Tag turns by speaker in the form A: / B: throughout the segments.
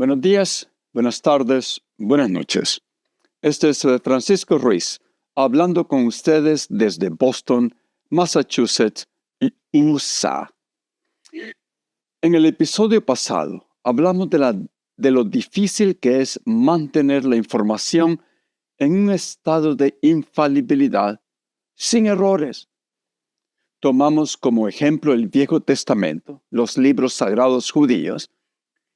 A: Buenos días, buenas tardes, buenas noches. Este es Francisco Ruiz, hablando con ustedes desde Boston, Massachusetts, USA. En el episodio pasado, hablamos de lo difícil que es mantener la información en un estado de infalibilidad, sin errores. Tomamos como ejemplo el Viejo Testamento, los libros sagrados judíos,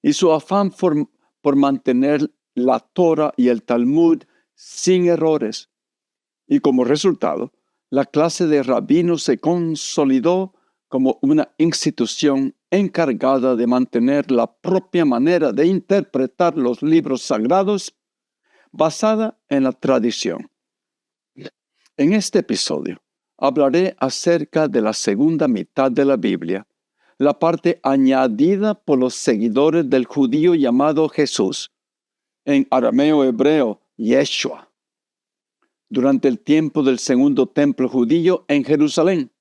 A: y su afán por mantener la Torah y el Talmud sin errores. Y como resultado, la clase de rabinos se consolidó como una institución encargada de mantener la propia manera de interpretar los libros sagrados basada en la tradición. En este episodio, hablaré acerca de la segunda mitad de la Biblia, la parte añadida por los seguidores del judío llamado Jesús, en arameo hebreo, Yeshua, durante el tiempo del segundo templo judío en Jerusalén.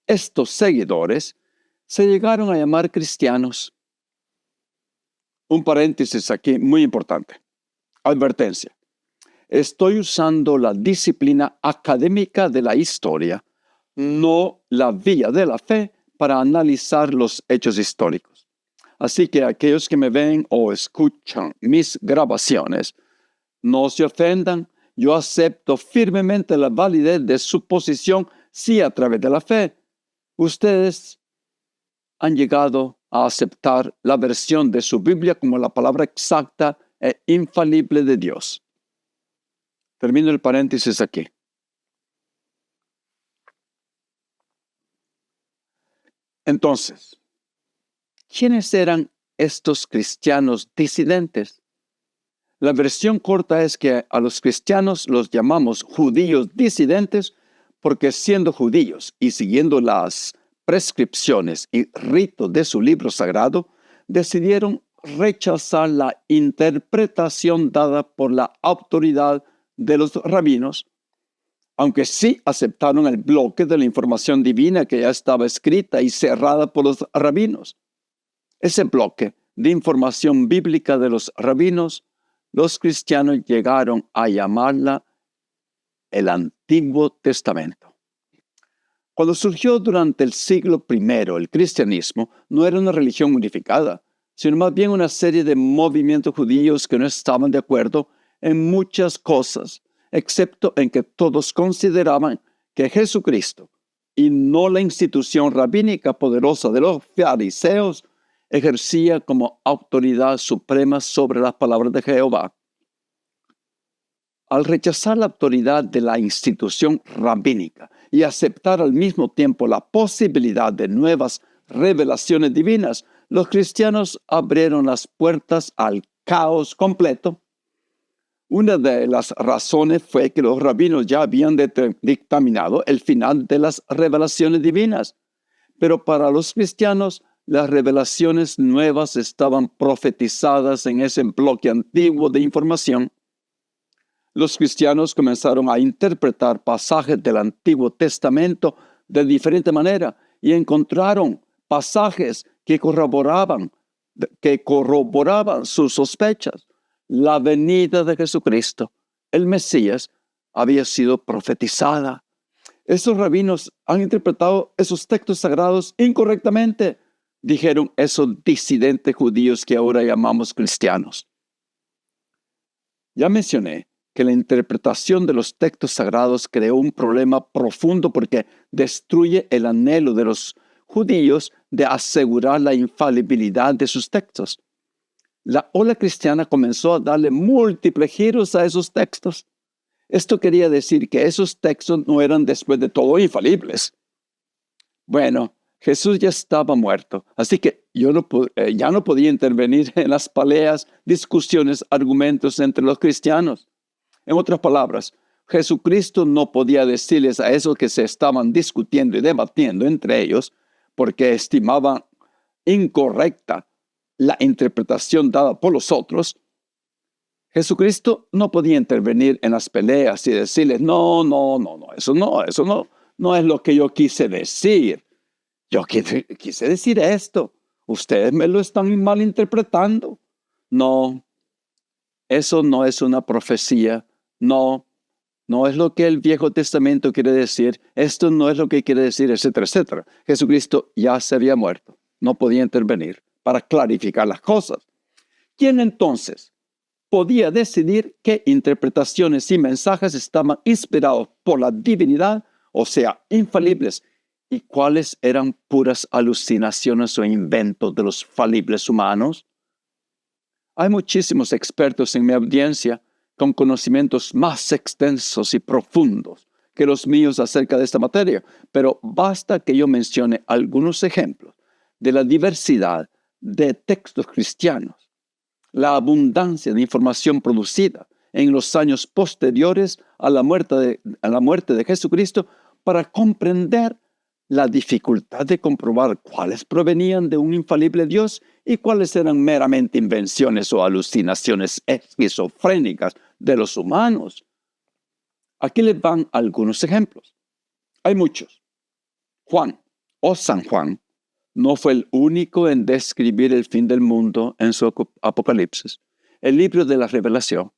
A: Estos seguidores se llegaron a llamar cristianos. Un paréntesis aquí muy importante. Advertencia. Estoy usando la disciplina académica de la historia, no la vía de la fe, para analizar los hechos históricos. Así que aquellos que me ven o escuchan mis grabaciones, no se ofendan. Yo acepto firmemente la validez de su posición si a través de la fe ustedes han llegado a aceptar la versión de su Biblia como la palabra exacta e infalible de Dios. Termino el paréntesis aquí. Entonces, ¿quiénes eran estos cristianos disidentes? La versión corta es que a los cristianos los llamamos judíos disidentes porque siendo judíos y siguiendo las prescripciones y ritos de su libro sagrado, decidieron rechazar la interpretación dada por la autoridad de los rabinos, aunque sí aceptaron el bloque de la información divina que ya estaba escrita y cerrada por los rabinos. Ese bloque de información bíblica de los rabinos, los cristianos llegaron a llamarla el Antiguo Testamento. Cuando surgió durante el siglo I, el cristianismo no era una religión unificada, sino más bien una serie de movimientos judíos que no estaban de acuerdo en muchas cosas, excepto en que todos consideraban que Jesucristo, y no la institución rabínica poderosa de los fariseos, ejercía como autoridad suprema sobre las palabras de Jehová. Al rechazar la autoridad de la institución rabínica y aceptar al mismo tiempo la posibilidad de nuevas revelaciones divinas, los cristianos abrieron las puertas al caos completo. Una de las razones fue que los rabinos ya habían dictaminado el final de las revelaciones divinas, pero para los cristianos las revelaciones nuevas estaban profetizadas en ese bloque antiguo de información. Los cristianos comenzaron a interpretar pasajes del Antiguo Testamento de diferente manera y encontraron pasajes que corroboraban sus sospechas. La venida de Jesucristo, el Mesías, había sido profetizada. Esos rabinos han interpretado esos textos sagrados incorrectamente, dijeron esos disidentes judíos que ahora llamamos cristianos. Ya mencioné que la interpretación de los textos sagrados creó un problema profundo porque destruye el anhelo de los judíos de asegurar la infalibilidad de sus textos. La ola cristiana comenzó a darle múltiples giros a esos textos. Esto quería decir que esos textos no eran después de todo infalibles. Bueno, Jesús ya estaba muerto, así que ya no podía intervenir en las peleas, discusiones, argumentos entre los cristianos. En otras palabras, Jesucristo no podía decirles a esos que se estaban discutiendo y debatiendo entre ellos porque estimaban incorrecta la interpretación dada por los otros. Jesucristo no podía intervenir en las peleas y decirles, no, eso no es lo que yo quise decir. Yo quise decir esto. Ustedes me lo están malinterpretando. No, eso no es una profecía. No, no es lo que el Viejo Testamento quiere decir. Esto no es lo que quiere decir, etcétera, etcétera. Jesucristo ya se había muerto. No podía intervenir para clarificar las cosas. ¿Quién entonces podía decidir qué interpretaciones y mensajes estaban inspirados por la divinidad, o sea, infalibles, y cuáles eran puras alucinaciones o inventos de los falibles humanos? Hay muchísimos expertos en mi audiencia con conocimientos más extensos y profundos que los míos acerca de esta materia, pero basta que yo mencione algunos ejemplos de la diversidad de textos cristianos, la abundancia de información producida en los años posteriores a la muerte de Jesucristo para comprender la dificultad de comprobar cuáles provenían de un infalible Dios y cuáles eran meramente invenciones o alucinaciones esquizofrénicas de los humanos. Aquí les van algunos ejemplos. Hay muchos. Juan, o San Juan, no fue el único en describir el fin del mundo en su Apocalipsis, el libro de la Revelación.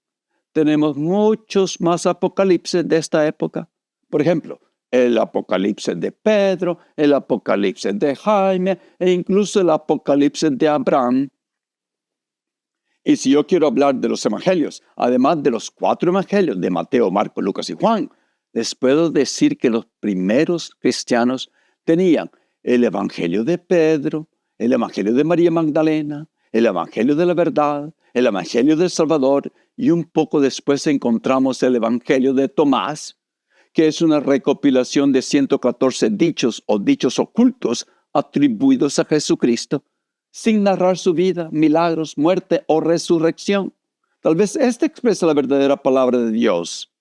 A: Tenemos muchos más apocalipsis de esta época. Por ejemplo, el Apocalipsis de Pedro, el Apocalipsis de Jaime e incluso el Apocalipsis de Abraham. Y si yo quiero hablar de los evangelios, además de los 4 evangelios de Mateo, Marcos, Lucas y Juan, les puedo decir que los primeros cristianos tenían el evangelio de Pedro, el evangelio de María Magdalena, el evangelio de la verdad, el evangelio del Salvador, y un poco después encontramos el evangelio de Tomás, que es una recopilación de 114 dichos o dichos ocultos atribuidos a Jesucristo, sin narrar su vida, milagros, muerte o resurrección. Tal vez esta expresa la verdadera palabra de Dios.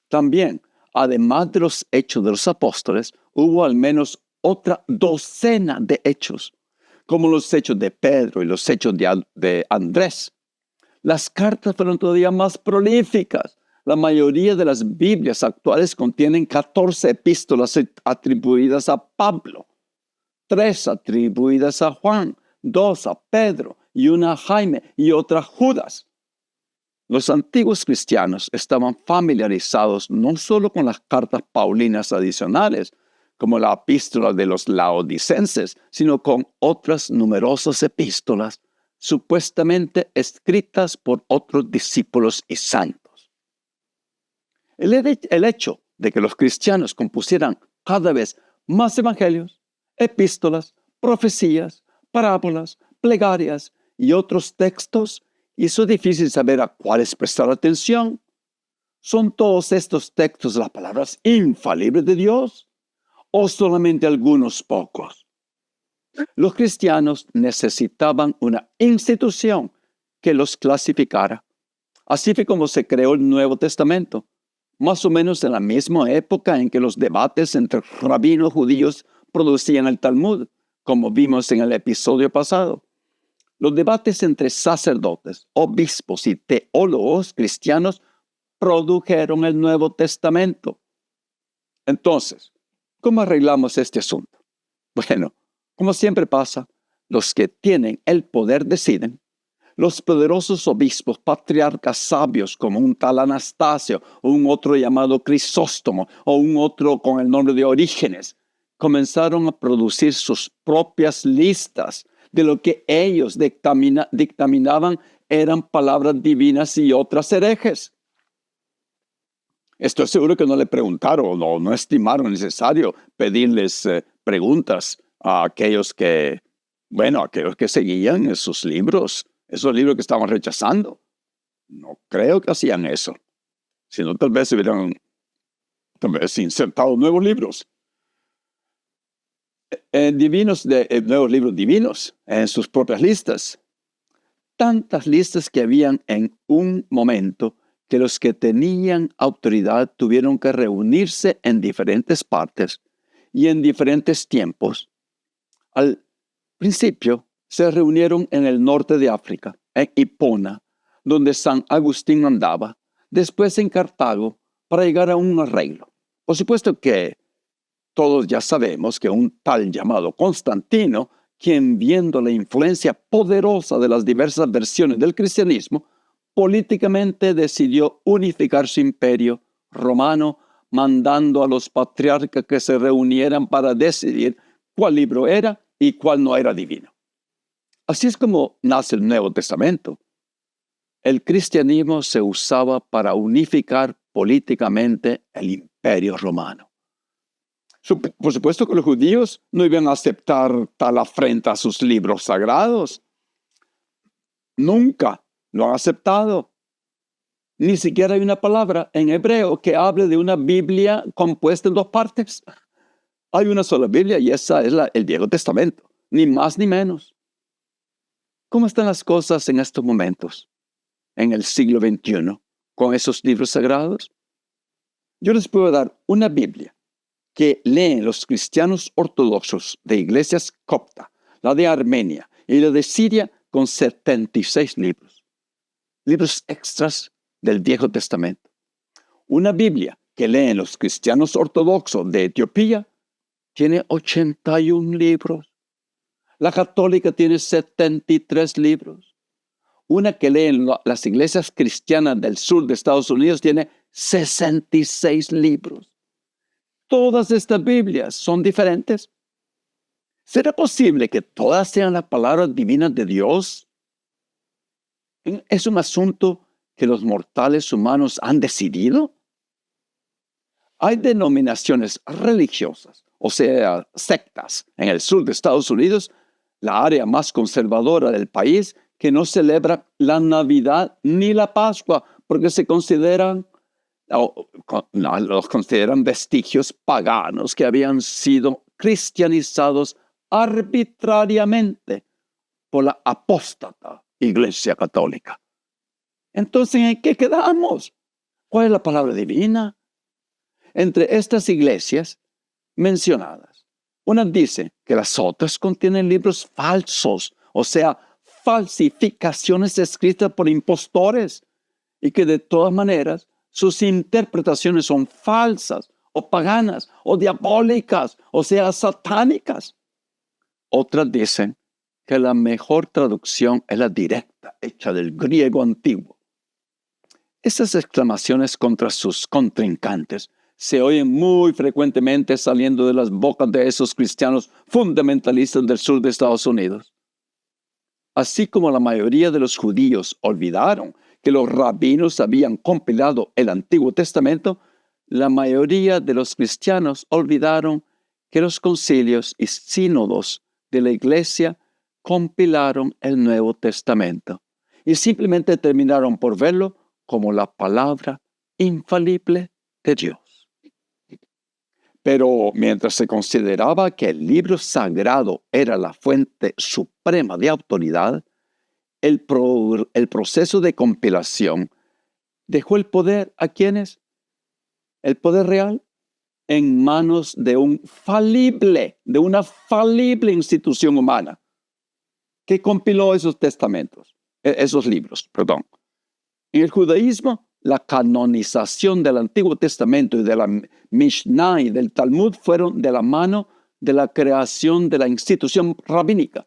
A: También, además de los hechos de los apóstoles, hubo al menos otra docena de hechos, como los hechos de Pedro y los hechos de Andrés. Las cartas fueron todavía más prolíficas. La mayoría de las Biblias actuales contienen 14 epístolas atribuidas a Pablo, 3 atribuidas a Juan, 2 a Pedro y 1 a Jaime y otra a Judas. Los antiguos cristianos estaban familiarizados no solo con las cartas paulinas adicionales, como la epístola de los laodicenses, sino con otras numerosas epístolas supuestamente escritas por otros discípulos y santos. El hecho de que los cristianos compusieran cada vez más evangelios, epístolas, profecías, parábolas, plegarias y otros textos hizo difícil saber a cuáles prestar atención. ¿Son todos estos textos las palabras infalibles de Dios o solamente algunos pocos? Los cristianos necesitaban una institución que los clasificara. Así fue como se creó el Nuevo Testamento, más o menos en la misma época en que los debates entre rabinos judíos producían el Talmud, como vimos en el episodio pasado. Los debates entre sacerdotes, obispos y teólogos cristianos produjeron el Nuevo Testamento. Entonces, ¿cómo arreglamos este asunto? Bueno, como siempre pasa, los que tienen el poder deciden. Los poderosos obispos, patriarcas sabios como un tal Anastasio, o un otro llamado Crisóstomo, o un otro con el nombre de Orígenes, comenzaron a producir sus propias listas de lo que ellos dictaminaban eran palabras divinas y otras herejes. Estoy seguro que no le preguntaron o no estimaron necesario pedirles preguntas a aquellos que seguían esos libros que estaban rechazando. No creo que hacían eso. Sino tal vez hubieran insertado nuevos libros. Nuevos libros divinos en sus propias listas. Tantas listas que habían en un momento que los que tenían autoridad tuvieron que reunirse en diferentes partes y en diferentes tiempos. Al principio se reunieron en el norte de África, en Hipona, donde San Agustín andaba, después en Cartago, para llegar a un arreglo. Por supuesto que todos ya sabemos que un tal llamado Constantino quien, viendo la influencia poderosa de las diversas versiones del cristianismo, políticamente decidió unificar su imperio romano, mandando a los patriarcas que se reunieran para decidir cuál libro era y cuál no era divino. Así es como nace el Nuevo Testamento. El cristianismo se usaba para unificar políticamente el imperio romano. Por supuesto que los judíos no iban a aceptar tal afrenta a sus libros sagrados. Nunca lo han aceptado. Ni siquiera hay una palabra en hebreo que hable de una Biblia compuesta en dos partes. Hay una sola Biblia y esa es el Viejo Testamento, ni más ni menos. ¿Cómo están las cosas en estos momentos, en el siglo XXI, con esos libros sagrados? Yo les puedo dar una Biblia que leen los cristianos ortodoxos de iglesias copta, la de Armenia y la de Siria, con 76 libros. Libros extras del Viejo Testamento. Una Biblia que leen los cristianos ortodoxos de Etiopía tiene 81 libros. La católica tiene 73 libros. Una que leen las iglesias cristianas del sur de Estados Unidos tiene 66 libros. Todas estas Biblias son diferentes. ¿Será posible que todas sean las palabras divinas de Dios? ¿Es un asunto que los mortales humanos han decidido? Hay denominaciones religiosas, o sea, sectas, en el sur de Estados Unidos, la área más conservadora del país, que no celebra la Navidad ni la Pascua, porque los consideran vestigios paganos que habían sido cristianizados arbitrariamente por la apóstata Iglesia Católica. Entonces, ¿en qué quedamos? ¿Cuál es la palabra divina? Entre estas iglesias mencionadas, una dice que las otras contienen libros falsos, o sea, falsificaciones escritas por impostores, y que de todas maneras sus interpretaciones son falsas, o paganas, o diabólicas, o sea, satánicas. Otras dicen que la mejor traducción es la directa, hecha del griego antiguo. Esas exclamaciones contra sus contrincantes se oyen muy frecuentemente saliendo de las bocas de esos cristianos fundamentalistas del sur de Estados Unidos. Así como la mayoría de los judíos olvidaron que los rabinos habían compilado el Antiguo Testamento, la mayoría de los cristianos olvidaron que los concilios y sínodos de la Iglesia compilaron el Nuevo Testamento y simplemente terminaron por verlo como la palabra infalible de Dios. Pero mientras se consideraba que el libro sagrado era la fuente suprema de autoridad, el proceso de compilación dejó el poder ¿a quiénes? El poder real en manos de una falible institución humana que compiló esos libros. En el judaísmo, la canonización del Antiguo Testamento y de la Mishnah y del Talmud fueron de la mano de la creación de la institución rabínica.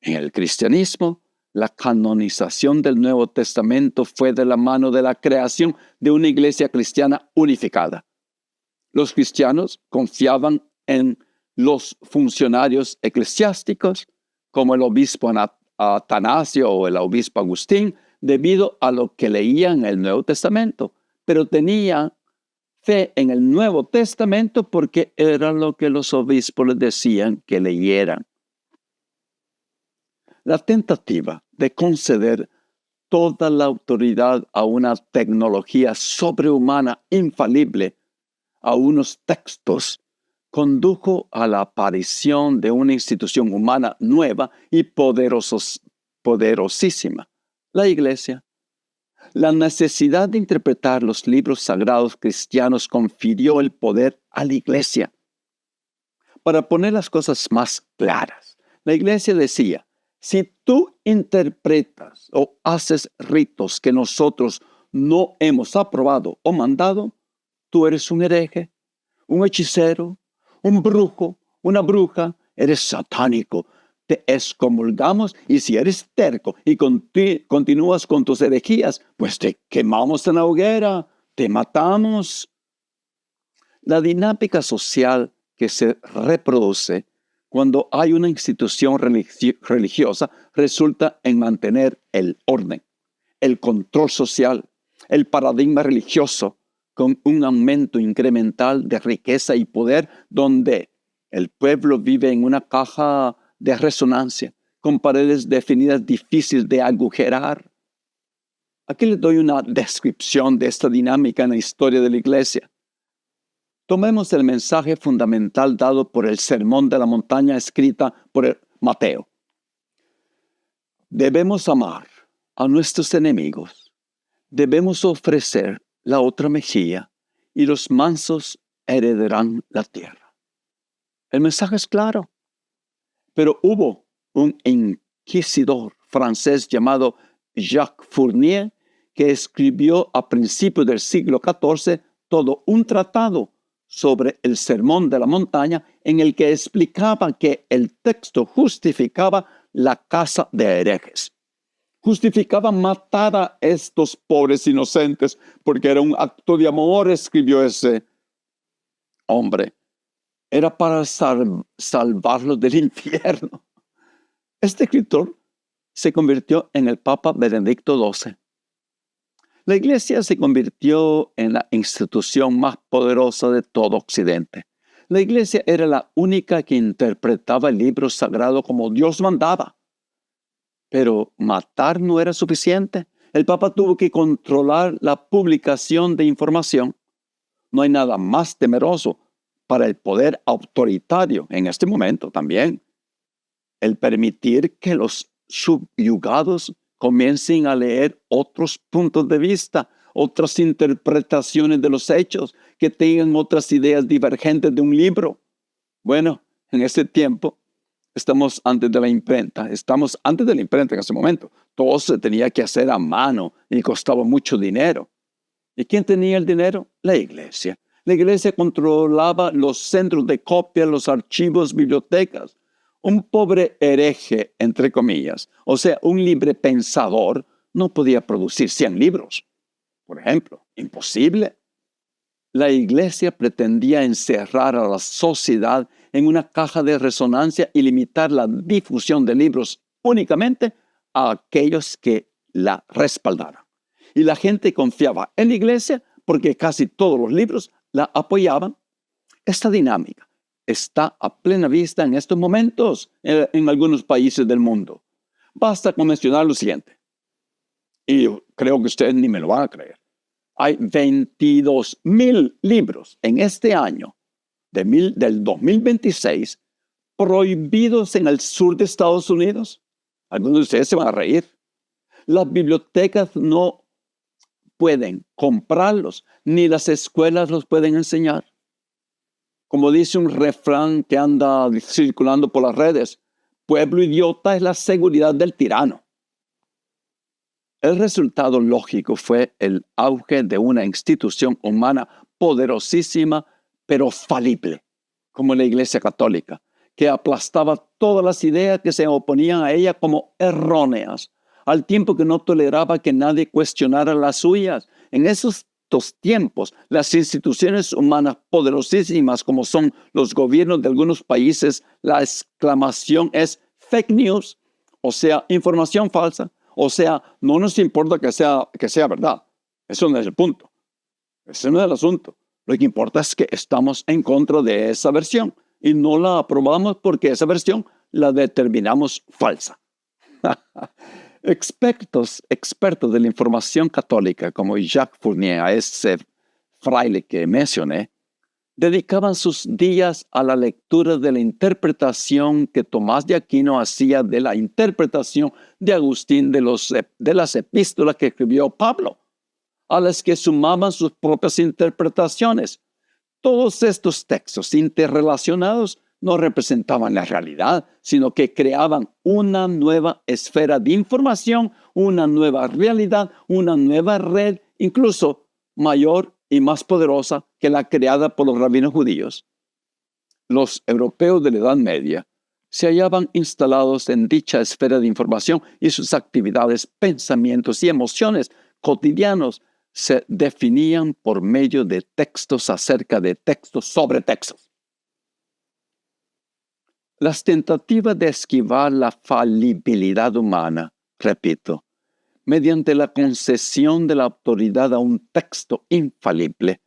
A: En el cristianismo, la canonización del Nuevo Testamento fue de la mano de la creación de una iglesia cristiana unificada. Los cristianos confiaban en los funcionarios eclesiásticos, como el obispo Atanasio o el obispo Agustín, debido a lo que leían en el Nuevo Testamento, pero tenían fe en el Nuevo Testamento porque era lo que los obispos les decían que leyeran. La tentativa de conceder toda la autoridad a una tecnología sobrehumana infalible, a unos textos, condujo a la aparición de una institución humana nueva y poderosísima, la Iglesia. La necesidad de interpretar los libros sagrados cristianos confirió el poder a la Iglesia. Para poner las cosas más claras, la Iglesia decía: si tú interpretas o haces ritos que nosotros no hemos aprobado o mandado, tú eres un hereje, un hechicero, un brujo, una bruja, eres satánico, te excomulgamos, y si eres terco y continúas con tus herejías, pues te quemamos en la hoguera, te matamos. La dinámica social que se reproduce cuando hay una institución religiosa resulta en mantener el orden, el control social, el paradigma religioso, con un aumento incremental de riqueza y poder, donde el pueblo vive en una caja de resonancia, con paredes definidas difíciles de agujerar. Aquí les doy una descripción de esta dinámica en la historia de la iglesia. Tomemos el mensaje fundamental dado por el Sermón de la Montaña escrita por Mateo. Debemos amar a nuestros enemigos. Debemos ofrecer la otra mejilla y los mansos heredarán la tierra. El mensaje es claro. Pero hubo un inquisidor francés llamado Jacques Fournier que escribió a principios del siglo XIV todo un tratado sobre el Sermón de la Montaña en el que explicaba que el texto justificaba la caza de herejes. Justificaba matar a estos pobres inocentes porque era un acto de amor, escribió ese hombre. Era para salvarlos del infierno. Este escritor se convirtió en el Papa Benedicto XII. La iglesia se convirtió en la institución más poderosa de todo Occidente. La iglesia era la única que interpretaba el libro sagrado como Dios mandaba. Pero matar no era suficiente. El Papa tuvo que controlar la publicación de información. No hay nada más temeroso para el poder autoritario en este momento también. El permitir que los subyugados comiencen a leer otros puntos de vista, otras interpretaciones de los hechos, que tengan otras ideas divergentes de un libro. Bueno, en ese tiempo estamos antes de la imprenta. Estamos antes de la imprenta en ese momento. Todo se tenía que hacer a mano y costaba mucho dinero. ¿Y quién tenía el dinero? La iglesia. La iglesia controlaba los centros de copia, los archivos, bibliotecas. Un pobre hereje, entre comillas, o sea, un libre pensador, no podía producir 100 libros. Por ejemplo, imposible. La iglesia pretendía encerrar a la sociedad en una caja de resonancia y limitar la difusión de libros únicamente a aquellos que la respaldaran. Y la gente confiaba en la iglesia porque casi todos los libros la apoyaban. Esta dinámica está a plena vista en estos momentos en algunos países del mundo. Basta con mencionar lo siguiente. Y yo creo que ustedes ni me lo van a creer. Hay 22,000 libros en este año del 2026 prohibidos en el sur de Estados Unidos. Algunos de ustedes se van a reír. Las bibliotecas no pueden comprarlos, ni las escuelas los pueden enseñar. Como dice un refrán que anda circulando por las redes, pueblo idiota es la seguridad del tirano. El resultado lógico fue el auge de una institución humana poderosísima, pero falible, como la Iglesia Católica, que aplastaba todas las ideas que se oponían a ella como erróneas, al tiempo que no toleraba que nadie cuestionara las suyas. En esos tiempos, las instituciones humanas poderosísimas como son los gobiernos de algunos países, la exclamación es fake news, o sea, información falsa, o sea, no nos importa que sea verdad. Eso no es el punto. Ese no es el asunto. Lo que importa es que estamos en contra de esa versión y no la aprobamos porque esa versión la determinamos falsa. Expertos de la información católica, como Jacques Fournier, a ese fraile que mencioné, dedicaban sus días a la lectura de la interpretación que Tomás de Aquino hacía de la interpretación de Agustín de las epístolas que escribió Pablo, a las que sumaban sus propias interpretaciones. Todos estos textos interrelacionados no representaban la realidad, sino que creaban una nueva esfera de información, una nueva realidad, una nueva red, incluso mayor y más poderosa que la creada por los rabinos judíos. Los europeos de la Edad Media se hallaban instalados en dicha esfera de información y sus actividades, pensamientos y emociones cotidianos se definían por medio de textos acerca de textos sobre textos. Las tentativas de esquivar la falibilidad humana, repito, mediante la concesión de la autoridad a un texto infalible,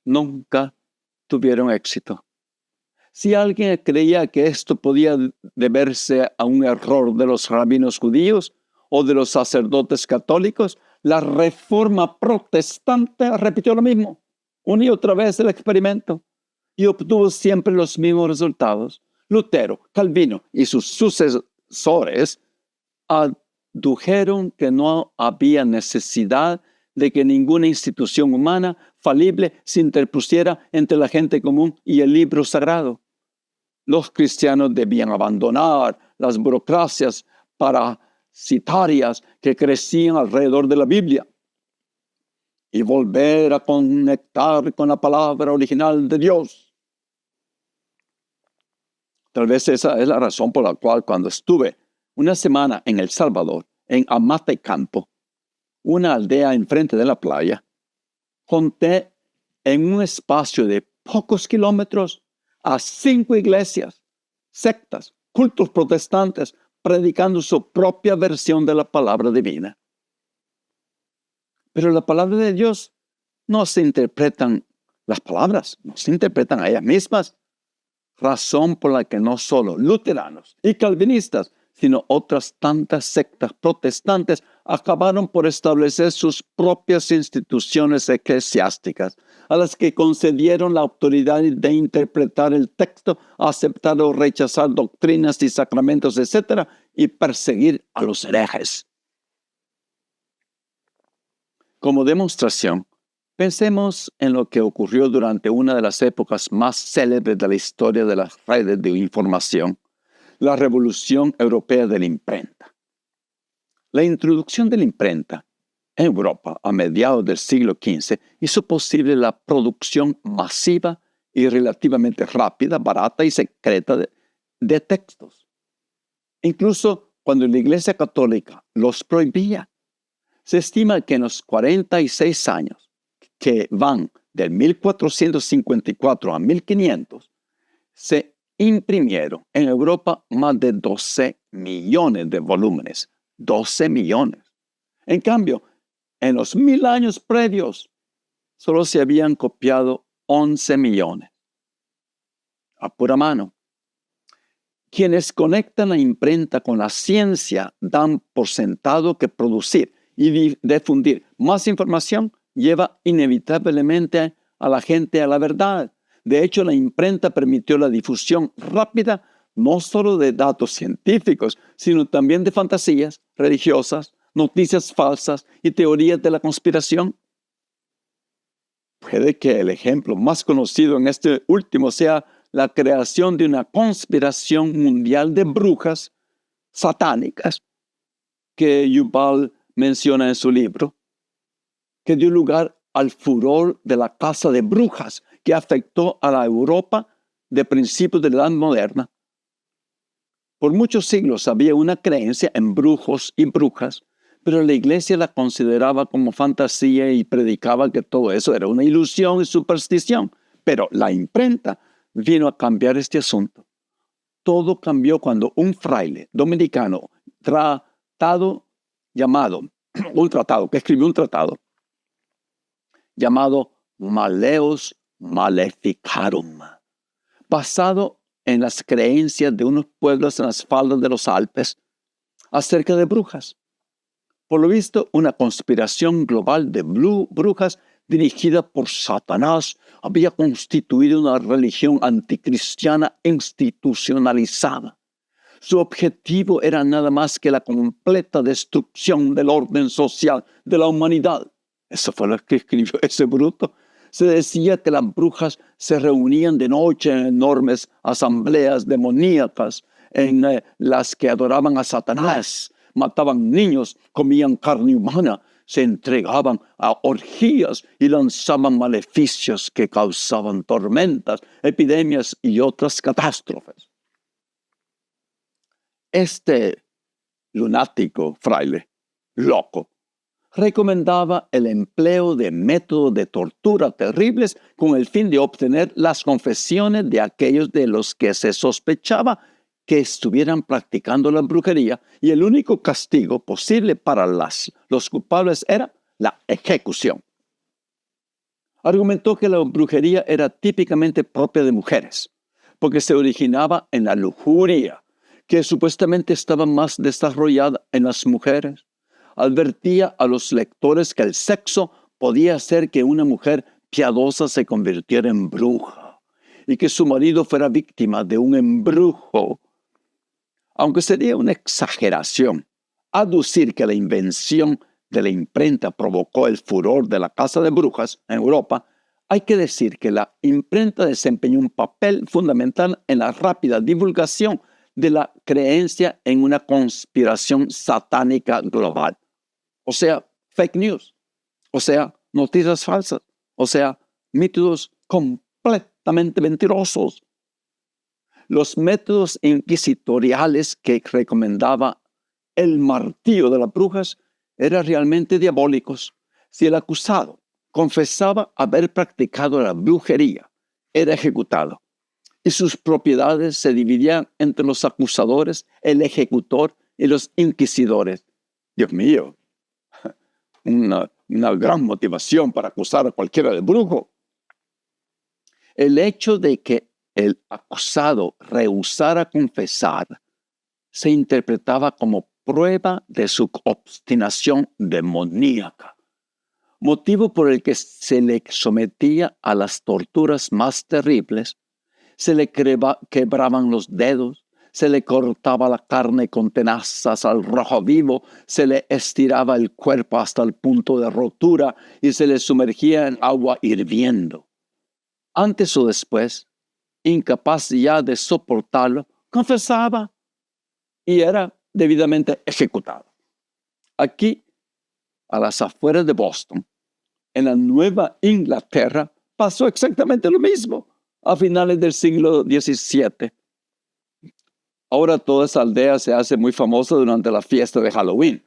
A: nunca tuvieron éxito. Si alguien creía que esto podía deberse a un error de los rabinos judíos o de los sacerdotes católicos, la Reforma Protestante repitió lo mismo, una y otra vez el experimento, y obtuvo siempre los mismos resultados. Lutero, Calvino y sus sucesores adujeron que no había necesidad de que ninguna institución humana falible se interpusiera entre la gente común y el libro sagrado. Los cristianos debían abandonar las burocracias parasitarias que crecían alrededor de la Biblia y volver a conectar con la palabra original de Dios. Tal vez esa es la razón por la cual cuando estuve una semana en El Salvador, en Amatecampo, una aldea enfrente de la playa, conté en un espacio de pocos kilómetros a 5 iglesias, sectas, cultos protestantes, predicando su propia versión de la palabra divina. Pero la palabra de Dios no se interpretan las palabras, no se interpretan a ellas mismas. Razón por la que no solo luteranos y calvinistas, sino otras tantas sectas protestantes acabaron por establecer sus propias instituciones eclesiásticas, a las que concedieron la autoridad de interpretar el texto, aceptar o rechazar doctrinas y sacramentos, etc., y perseguir a los herejes. Como demostración, pensemos en lo que ocurrió durante una de las épocas más célebres de la historia de las redes de información, la Revolución Europea de la Imprenta. La introducción de la imprenta en Europa a mediados del siglo XV hizo posible la producción masiva y relativamente rápida, barata y secreta de textos. Incluso cuando la Iglesia Católica los prohibía. Se estima que en los 46 años que van del 1454 a 1500, se imprimieron en Europa más de 12 millones de volúmenes. 12 millones. En cambio, en los 1000 años previos, solo se habían copiado 11 millones. A pura mano. Quienes conectan la imprenta con la ciencia dan por sentado que producir y difundir más información lleva inevitablemente a la gente a la verdad. De hecho, la imprenta permitió la difusión rápida no solo de datos científicos, sino también de fantasías religiosas, noticias falsas y teorías de la conspiración. Puede que el ejemplo más conocido en este último sea la creación de una conspiración mundial de brujas satánicas que Yuval menciona en su libro, que dio lugar al furor de la caza de brujas que afectó a la Europa de principios de la Edad Moderna. Por muchos siglos había una creencia en brujos y brujas, pero la iglesia la consideraba como fantasía y predicaba que todo eso era una ilusión y superstición. Pero la imprenta vino a cambiar este asunto. Todo cambió cuando un fraile dominicano que escribió un tratado llamado Maleus Maleficarum, basado en las creencias de unos pueblos en las faldas de los Alpes acerca de brujas. Por lo visto, una conspiración global de brujas dirigida por Satanás había constituido una religión anticristiana institucionalizada. Su objetivo era nada más que la completa destrucción del orden social de la humanidad. Eso fue lo que escribió ese bruto. Se decía que las brujas se reunían de noche en enormes asambleas demoníacas en las que adoraban a Satanás, mataban niños, comían carne humana, se entregaban a orgías y lanzaban maleficios que causaban tormentas, epidemias y otras catástrofes. Este lunático fraile, loco, recomendaba el empleo de métodos de tortura terribles con el fin de obtener las confesiones de aquellos de los que se sospechaba que estuvieran practicando la brujería, y el único castigo posible para los culpables era la ejecución. Argumentó que la brujería era típicamente propia de mujeres, porque se originaba en la lujuria, que supuestamente estaba más desarrollada en las mujeres. Advertía a los lectores que el sexo podía hacer que una mujer piadosa se convirtiera en bruja y que su marido fuera víctima de un embrujo. Aunque sería una exageración aducir que la invención de la imprenta provocó el furor de la caza de brujas en Europa, hay que decir que la imprenta desempeñó un papel fundamental en la rápida divulgación de la creencia en una conspiración satánica global. O sea, fake news, o sea, noticias falsas, o sea, métodos completamente mentirosos. Los métodos inquisitoriales que recomendaba el martillo de las brujas eran realmente diabólicos. Si el acusado confesaba haber practicado la brujería, era ejecutado, y sus propiedades se dividían entre los acusadores, el ejecutor y los inquisidores. Dios mío, una gran motivación para acusar a cualquiera de brujo. El hecho de que el acusado rehusara confesar se interpretaba como prueba de su obstinación demoníaca, motivo por el que se le sometía a las torturas más terribles. Se le quebraban los dedos, se le cortaba la carne con tenazas al rojo vivo, se le estiraba el cuerpo hasta el punto de rotura y se le sumergía en agua hirviendo. Antes o después, incapaz ya de soportarlo, confesaba y era debidamente ejecutado. Aquí, a las afueras de Boston, en la Nueva Inglaterra, pasó exactamente lo mismo a finales del siglo XVII. Ahora toda esa aldea se hace muy famosa durante la fiesta de Halloween,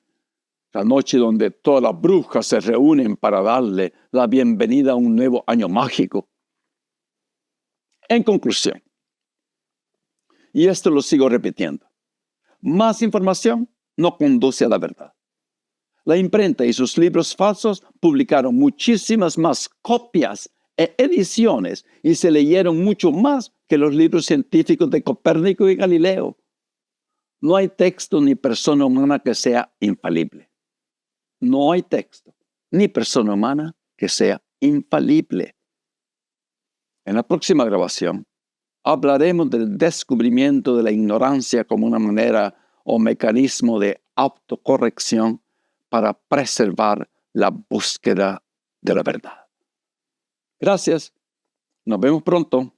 A: la noche donde todas las brujas se reúnen para darle la bienvenida a un nuevo año mágico. En conclusión, y esto lo sigo repitiendo, más información no conduce a la verdad. La imprenta y sus libros falsos publicaron muchísimas más copias e ediciones y se leyeron mucho más que los libros científicos de Copérnico y Galileo. No hay texto ni persona humana que sea infalible. No hay texto ni persona humana que sea infalible. En la próxima grabación hablaremos del descubrimiento de la ignorancia como una manera o mecanismo de autocorrección para preservar la búsqueda de la verdad. Gracias. Nos vemos pronto.